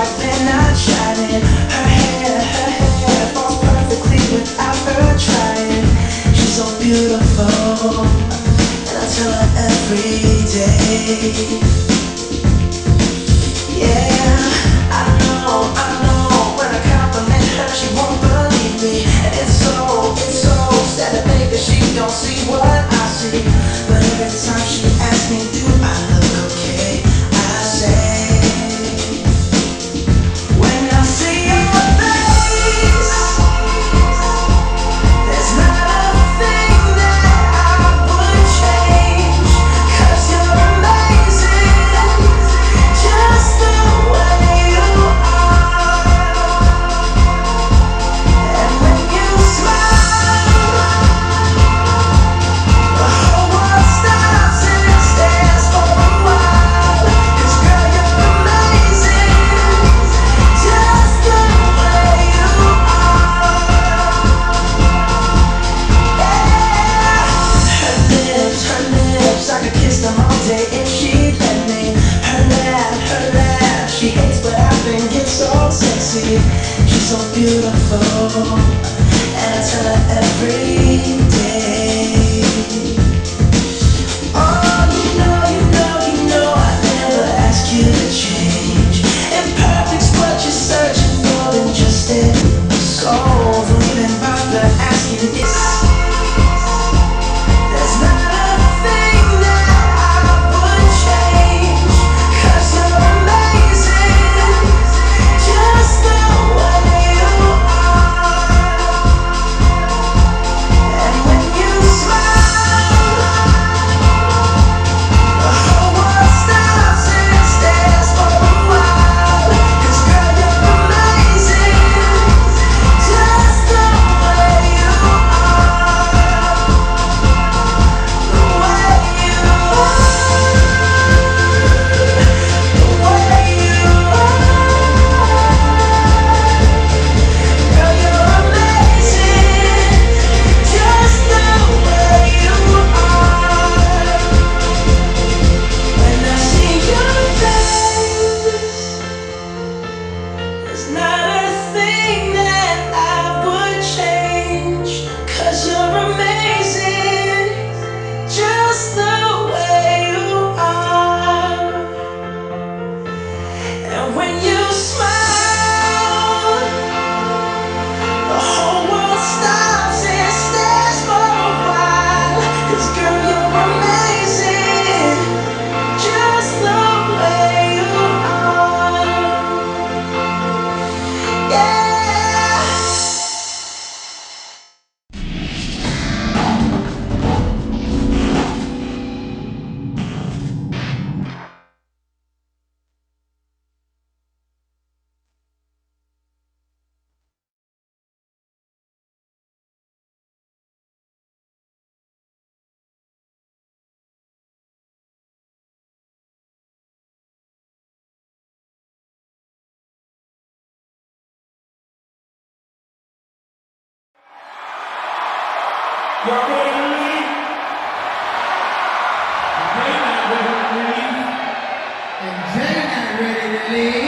like they're not shining. Her hair falls perfectly without her trying. She's so beautiful, and I tell her every day. Yeah, I know, when I compliment her, she won't believe me. And it's so sad to think that she don't see what I see. But every time she asks me, do I look okay? I say, when I see your face, there's not a thing that I would change. 'Cause you're amazing, just the way you are. And when you smile, the whole world stops and stares for a while. 'Cause girl, you're amazing, just the way you are. Yeah. Her lips, I could kiss them all day if she'd let me. Her laugh, she hates but I think it's so sexy. She's so beautiful, and I tell her every day. Oh, you know, I never ask you to change. Imperfect's what you're searching for, then just it. So don't even bother asking this. There's not a thing that I would change. 'Cause you're amazing, just the way you are. And when you smile, the whole world stops and stares for a while. 'Cause girl, you're amazing, just the way you are. The way you are. The way you are. Girl, you're amazing, just the way you are. When I see your face, there's not a thing that I would change. 'Cause you're amazing, just the way you are. And when you smile, the whole world stops and stares for a while. 'Cause girl, you're amazing, just the way you are. Yeah. Y'all ready to leave? They not ready to leave. And Jay not ready to leave.